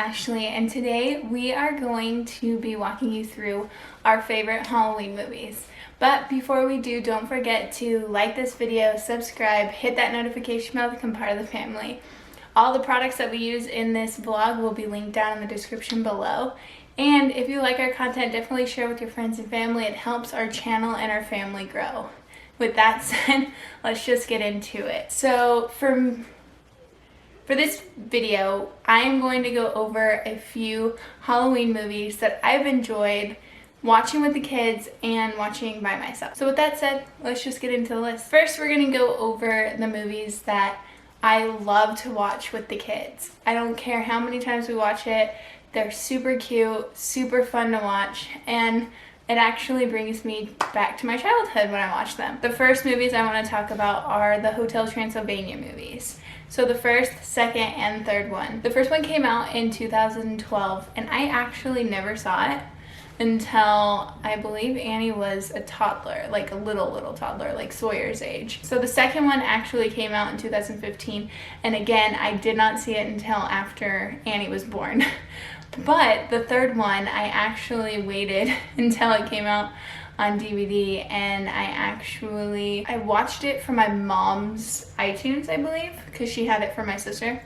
Ashley, and today we are going to be walking you through our favorite Halloween movies. But before we do, don't forget to like this video, subscribe, hit that notification bell to become part of the family. All the products that we use in this vlog will be linked down in the description below. And if you like our content, definitely share with your friends and family. It helps our channel and our family grow. With that said, let's just get into it. So for this video, I'm going to go over a few Halloween movies that I've enjoyed watching with the kids and watching by myself. So with that said, let's just get into the list. First, we're going to go over the movies that I love to watch with the kids. I don't care how many times we watch it. They're super cute, super fun to watch, and it actually brings me back to my childhood when I watch them. The first movies I want to talk about are the Hotel Transylvania movies. So the first, second, and third one. The first one came out in 2012, and I actually never saw it until I believe Annie was a toddler, like a little toddler, like Sawyer's age. So the second one actually came out in 2015, and again, I did not see it until after Annie was born. But the third one, I actually waited until it came out on DVD, and I watched it from my mom's iTunes, I believe, because she had it for my sister.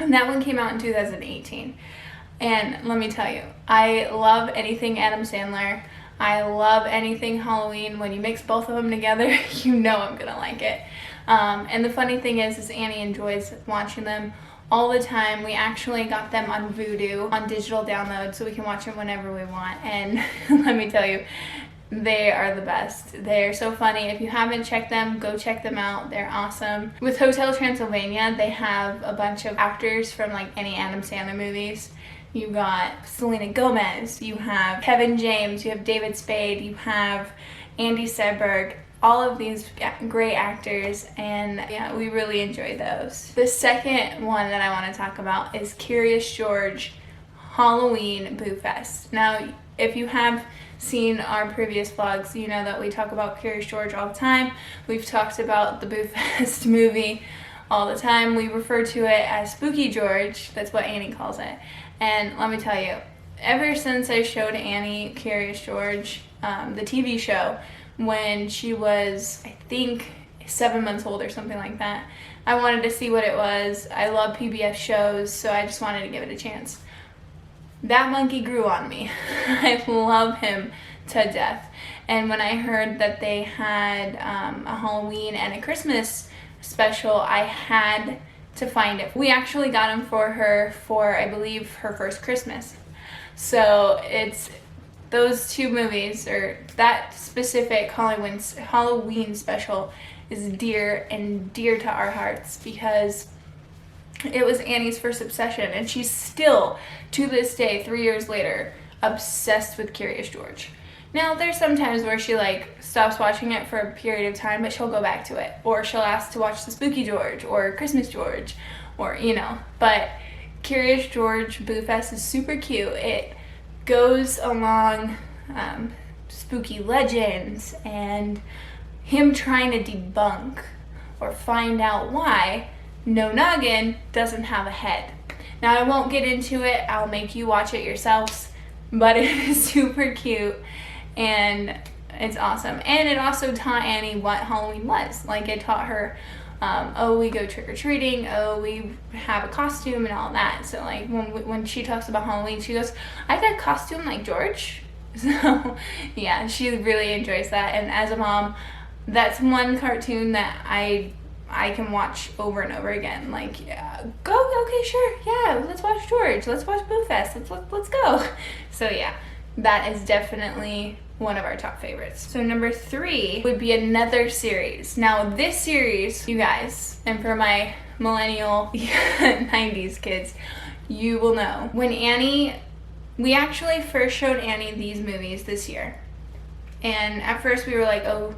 And that one came out in 2018. And let me tell you, I love anything Adam Sandler. I love anything Halloween. When you mix both of them together, you know I'm gonna like it. And the funny thing is Annie enjoys watching them all the time. We actually got them on Vudu on digital download, so we can watch them whenever we want. And let me tell you, they are the best. They're so funny. If you haven't checked them, go check them out. They're awesome. With Hotel Transylvania, they have a bunch of actors from like any Adam Sandler movies. You got Selena Gomez, you have Kevin James, you have David Spade, you have Andy Samberg, all of these great actors, and yeah, we really enjoyed those. The second one that I want to talk about is Curious George Halloween Boo Fest. Now, if you have seen our previous vlogs, you know that we talk about Curious George all the time. We've talked about the Boo Fest movie all the time. We refer to it as Spooky George. That's what Annie calls it. And let me tell you, ever since I showed Annie Curious George, the TV show, when she was, I think, 7 months old or something like that, I wanted to see what it was. I love PBS shows, so I just wanted to give it a chance. That monkey grew on me. I love him to death. And when I heard that they had a Halloween and a Christmas special, I had to find it. We actually got him for her for, I believe, her first Christmas. So it's those two movies, or that specific Halloween special is dear to our hearts, because it was Annie's first obsession, and she's still, to this day, 3 years later, obsessed with Curious George. Now, there's some times where she stops watching it for a period of time, but she'll go back to it. Or she'll ask to watch the Spooky George or Christmas George, or, you know. But Curious George Boo Fest is super cute. It goes along spooky legends and him trying to debunk or find out why No Noggin doesn't have a head. Now, I won't get into it. I'll make you watch it yourselves. But it is super cute. And it's awesome. And it also taught Annie what Halloween was. Like, it taught her, oh, we go trick-or-treating, oh, we have a costume and all that. So, like, when she talks about Halloween, she goes, I got a costume like George. So, yeah, she really enjoys that. And as a mom, that's one cartoon that I can watch over and over again. Like, yeah, okay, sure, yeah, let's watch George, let's watch Boo Fest, let's go. So, yeah, that is definitely one of our top favorites. So number 3 would be another series. Now this series, you guys, and for my millennial 90s kids, you will know. When we actually first showed Annie these movies this year. And at first we were like, oh,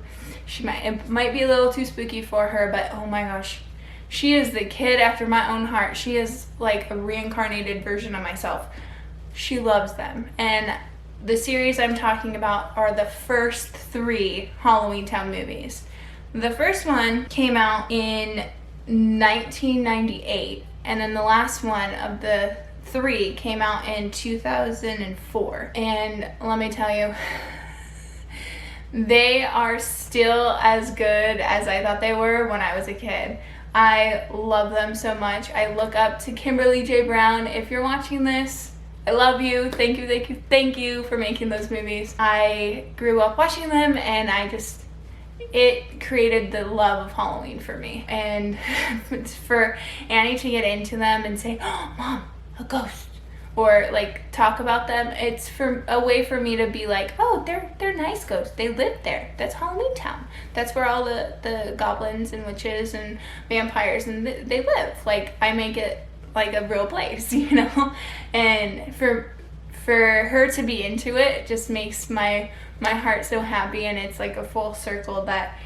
it might be a little too spooky for her, but oh my gosh, she is the kid after my own heart. She is like a reincarnated version of myself. She loves them. And the series I'm talking about are the first 3 Halloween Town movies. The first one came out in 1998, and then the last one of the 3 came out in 2004, and let me tell you, they are still as good as I thought they were when I was a kid. I love them so much. I look up to Kimberly J. Brown. If you're watching this, I love you. Thank you, thank you, thank you for making those movies. I grew up watching them, and it created the love of Halloween for me. And for Annie to get into them and say, "Oh, Mom, a ghost," or like talk about them, it's a way for me to be like, oh, they're nice ghosts. They live there. That's Halloween Town. That's where all the goblins and witches and vampires and they live. Like, I make it like a real place, you know? And for her to be into it just makes my heart so happy, and it's like a full circle that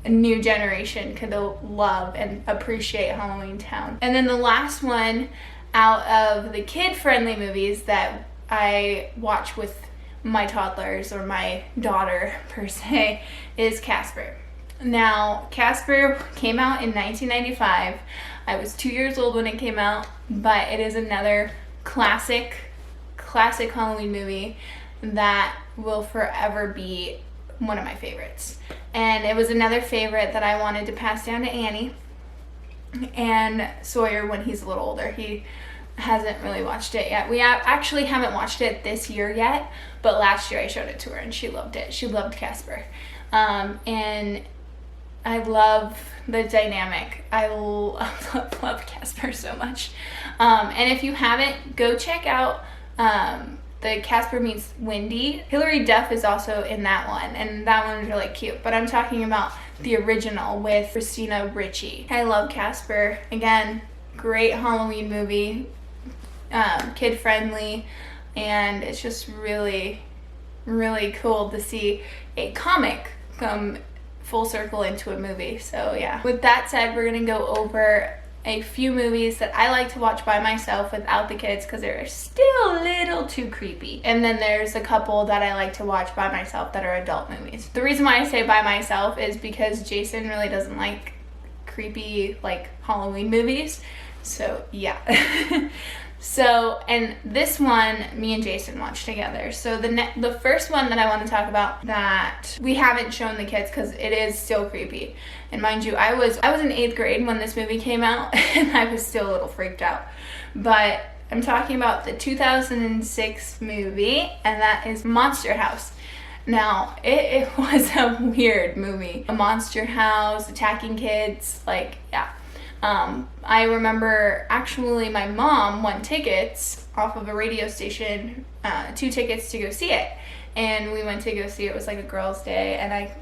a new generation could love and appreciate Halloween Town. And then the last one out of the kid-friendly movies that I watch with my toddlers, or my daughter per se, is Casper. Now, Casper came out in 1995. I was 2 years old when it came out, but it is another classic Halloween movie that will forever be one of my favorites. And it was another favorite that I wanted to pass down to Annie and Sawyer when he's a little older. He hasn't really watched it yet. We actually haven't watched it this year yet, but last year I showed it to her and she loved it. She loved Casper. And I love the dynamic. I love Casper so much. And if you haven't, go check out the Casper Meets Wendy. Hilary Duff is also in that one, and that one's really cute. But I'm talking about the original with Christina Ricci. I love Casper. Again, great Halloween movie, kid friendly, and it's just really, really cool to see a comic come full circle into a movie. So yeah, with that said, we're gonna go over a few movies that I like to watch by myself without the kids because they're still a little too creepy. And then there's a couple that I like to watch by myself that are adult movies. The reason why I say by myself is because Jason really doesn't like creepy, like, Halloween movies. So yeah. So, and this one, me and Jason watched together. So the first one that I want to talk about that we haven't shown the kids because it is still creepy. And mind you, I was in 8th grade when this movie came out, and I was still a little freaked out. But I'm talking about the 2006 movie, and that is Monster House. Now, it was a weird movie. A monster house, attacking kids, like, yeah. I remember actually my mom won tickets off of a radio station, 2 tickets to go see it. And we went to go see it. It was like a girls' day, and I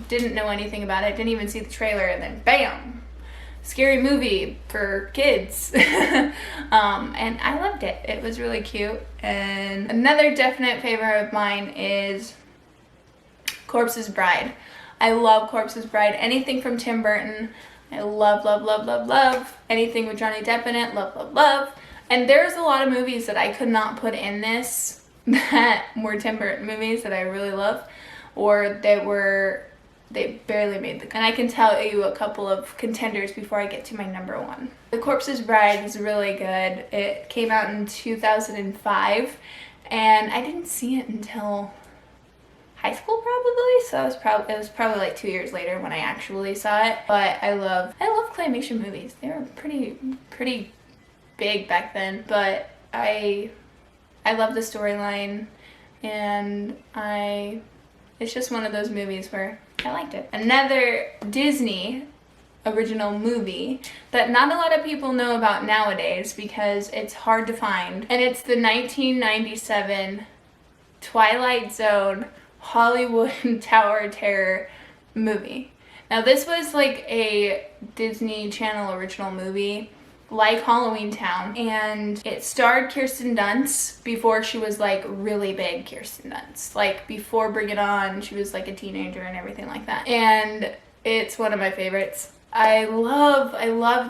didn't know anything about it, didn't even see the trailer, and then bam! Scary movie for kids. And I loved it. It was really cute. And another definite favorite of mine is Corpse's Bride. I love Corpse's Bride. Anything from Tim Burton. I love, love, love, love, love. Anything with Johnny Depp in it, love, love, love. And there's a lot of movies that I could not put in this that were Tim Burton movies that I really love, or they barely made the cut. And I can tell you a couple of contenders before I get to my number one. The Corpse's Bride is really good. It came out in 2005, and I didn't see it until high school probably, so it was probably like 2 years later when I actually saw it. But I love claymation movies. They were pretty big back then, but I love the storyline, and it's just one of those movies where I liked it. Another Disney original movie that not a lot of people know about nowadays because it's hard to find, and it's the 1997 Twilight Zone Hollywood Tower Terror movie. Now, this was like a Disney Channel original movie, like Halloween Town, and it starred Kirsten Dunst before she was like really big Kirsten Dunst. Like before Bring It On, she was like a teenager and everything like that. And it's one of my favorites. I love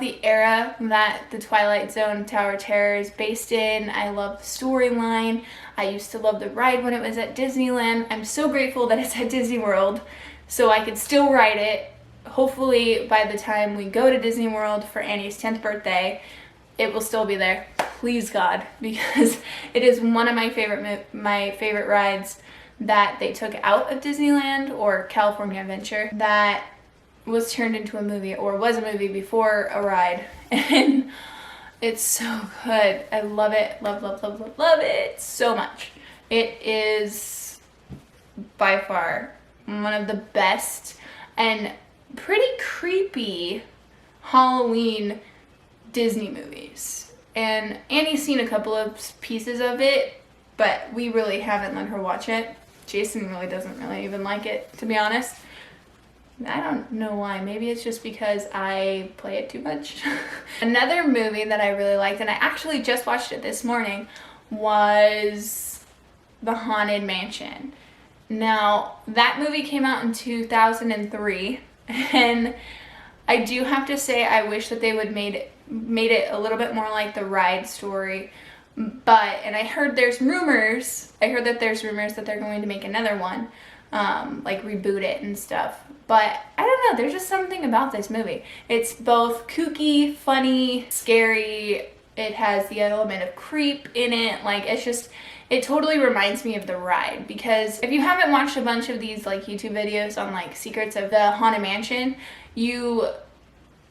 the era that the Twilight Zone Tower Terror is based in. I love the storyline. I used to love the ride when it was at Disneyland. I'm so grateful that it's at Disney World so I could still ride it. Hopefully by the time we go to Disney World for Annie's 10th birthday, it will still be there. please God, because it is one of my favorite rides that they took out of Disneyland or California Adventure that was turned into a movie, or was a movie before a ride. And it's so good. I love it. Love, love, love, love, love it so much. It is by far one of the best and pretty creepy Halloween Disney movies. And Annie's seen a couple of pieces of it, but we really haven't let her watch it. Jason really doesn't really even like it, to be honest. I don't know why. Maybe it's just because I play it too much. Another movie that I really liked, and I actually just watched it this morning, was The Haunted Mansion. Now, that movie came out in 2003, and I do have to say I wish that they would made it a little bit more like the ride story. But, and I heard that there's rumors that they're going to make another one, like reboot it and stuff. But I don't know, there's just something about this movie. It's both kooky, funny, scary. It has the element of creep in it. Like, it totally reminds me of the ride, because if you haven't watched a bunch of these like YouTube videos on like secrets of the Haunted Mansion, you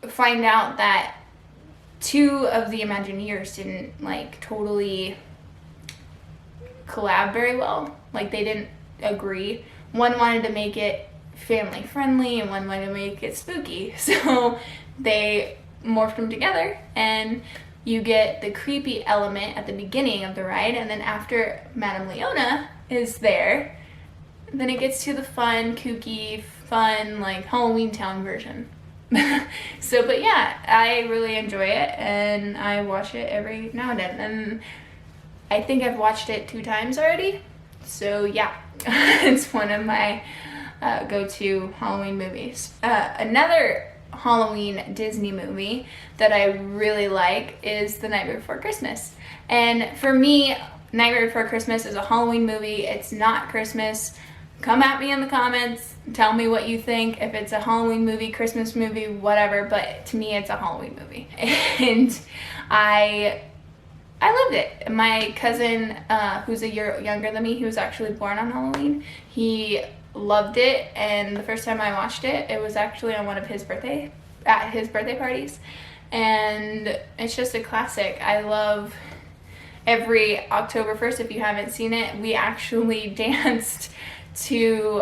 find out that two of the Imagineers didn't like totally collab very well. Like, they didn't agree. One wanted to make it family friendly and one wanted to make it spooky. So they morphed them together, and you get the creepy element at the beginning of the ride, and then after Madame Leona is there, then it gets to the fun, kooky, fun, like Halloween Town version. So, but yeah, I really enjoy it, and I watch it every now and then, and I think I've watched it 2 times already. So yeah, it's one of my go-to Halloween movies. Another Halloween Disney movie that I really like is The Nightmare Before Christmas. And for me, Nightmare Before Christmas is a Halloween movie. It's not Christmas. Come at me in the comments, tell me what you think, if it's a Halloween movie, Christmas movie, whatever, but to me it's a Halloween movie. And I loved it. My cousin, who's a year younger than me, he was actually born on Halloween, he loved it, and the first time I watched it, it was actually on one of his birthday parties, and it's just a classic. I love every October 1st, if you haven't seen it, we actually danced to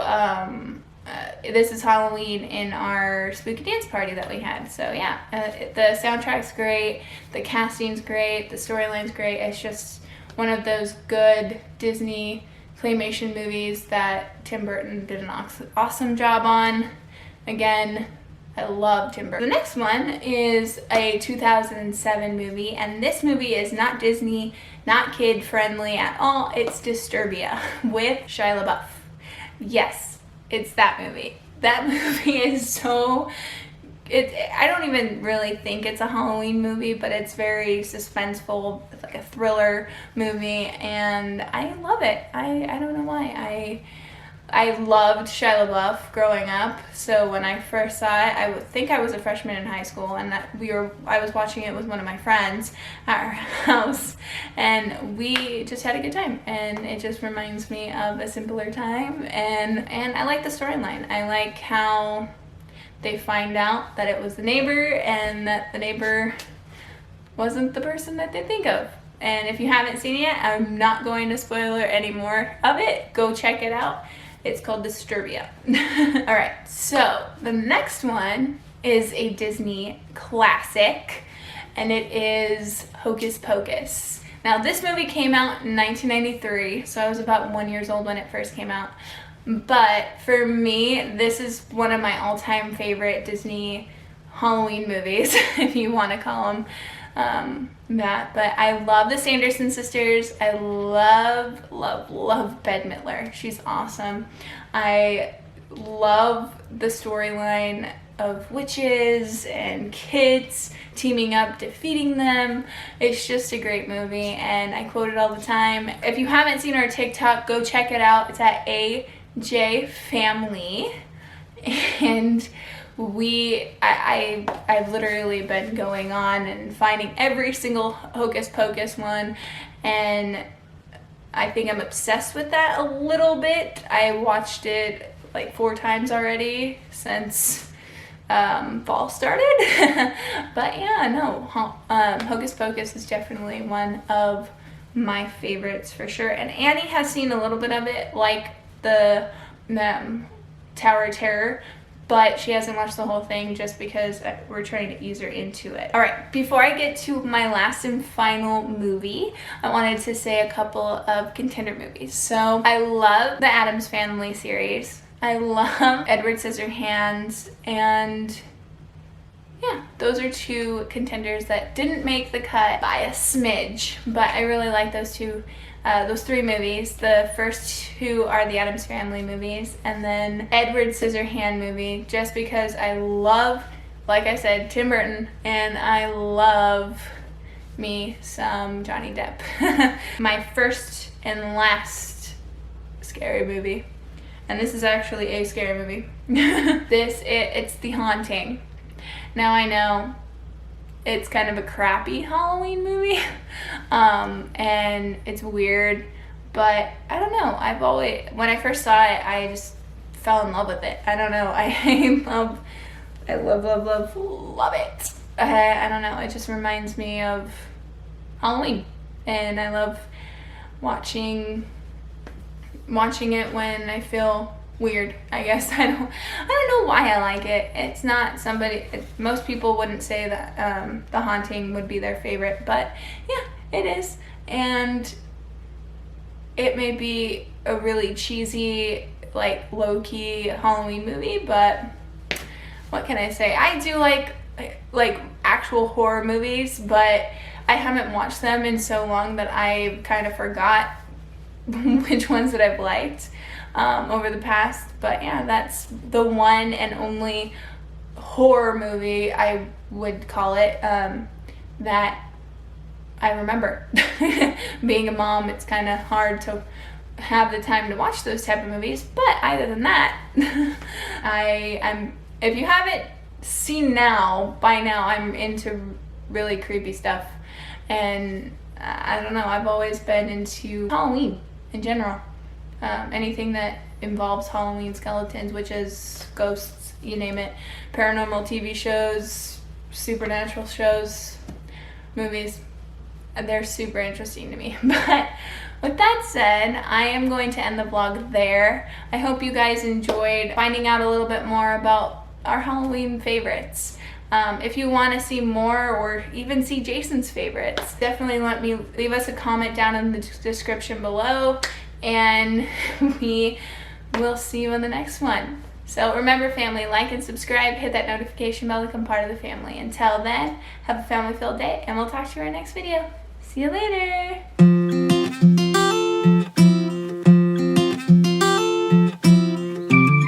This Is Halloween in our spooky dance party that we had. So yeah, the soundtrack's great, the casting's great, the storyline's great. It's just one of those good Disney claymation movies that Tim Burton did an awesome job on. Again, I love Tim Burton. The next one is a 2007 movie, and this movie is not Disney, not kid friendly at all. It's Disturbia with Shia LaBeouf. Yes, it's that movie. That movie is so... I don't even really think it's a Halloween movie, but it's very suspenseful. It's like a thriller movie, and I love it. I don't know why. I loved Shia LaBeouf growing up, so when I first saw it, I would think I was a freshman in high school, and I was watching it with one of my friends at our house, and we just had a good time, and it just reminds me of a simpler time, and I like the storyline. I like how they find out that it was the neighbor, and that the neighbor wasn't the person that they think of. And if you haven't seen it yet, I'm not going to spoil any more of it. Go check it out. It's called Disturbia. Alright, so the next one is a Disney classic, and it is Hocus Pocus. Now, this movie came out in 1993, so I was about 1 year old when it first came out. But for me, this is one of my all-time favorite Disney Halloween movies, if you want to call them that. But I love the Sanderson sisters. I love Bette Midler. She's awesome. I love the storyline of witches and kids teaming up, defeating them. It's just a great movie, and I quote it all the time. If you haven't seen our TikTok, go check it out. It's at A&J Famlee, and I've literally been going on and finding every single Hocus Pocus one, and I think I'm obsessed with that a little bit. I watched it like 4 times already since fall started. But yeah, no, Hocus Pocus is definitely one of my favorites for sure. And Annie has seen a little bit of it, like the Tower of Terror, but she hasn't watched the whole thing just because we're trying to ease her into it. All right, before I get to my last and final movie, I wanted to say a couple of contender movies. So I love the Addams Family series. I love Edward Scissorhands, and yeah, those are 2 contenders that didn't make the cut by a smidge, but I really like those 3 movies. The first 2 are the Addams Family movies, and then Edward Scissorhand movie, just because I love, like I said, Tim Burton, and I love me some Johnny Depp. My first and last scary movie, and this is actually a scary movie. It's The Haunting. Now I know it's kind of a crappy Halloween movie, and it's weird, but I don't know. When I first saw it, I just fell in love with it. I don't know. I love it. I don't know. It just reminds me of Halloween, and I love watching it when I feel weird, I guess. I don't know why I like it. It's not most people wouldn't say that The Haunting would be their favorite, but yeah, it is. And it may be a really cheesy, like low-key Halloween movie, but what can I say? I do like actual horror movies, but I haven't watched them in so long that I kind of forgot which ones that I've liked over the past. But yeah, that's the one and only horror movie, I would call it, that I remember. Being a mom, it's kind of hard to have the time to watch those type of movies, but other than that, if you haven't seen by now, I'm into really creepy stuff, and I don't know, I've always been into Halloween in general. Anything that involves Halloween, skeletons, witches, ghosts, you name it, paranormal TV shows, supernatural shows, movies, they're super interesting to me. But with that said, I am going to end the vlog there. I hope you guys enjoyed finding out a little bit more about our Halloween favorites. If you want to see more or even see Jason's favorites, definitely leave us a comment down in the description below, and we will see you in the next one. So remember, family, like and subscribe, hit that notification bell to become part of the family. Until then, have a family-filled day, and we'll talk to you in our next video. See you later.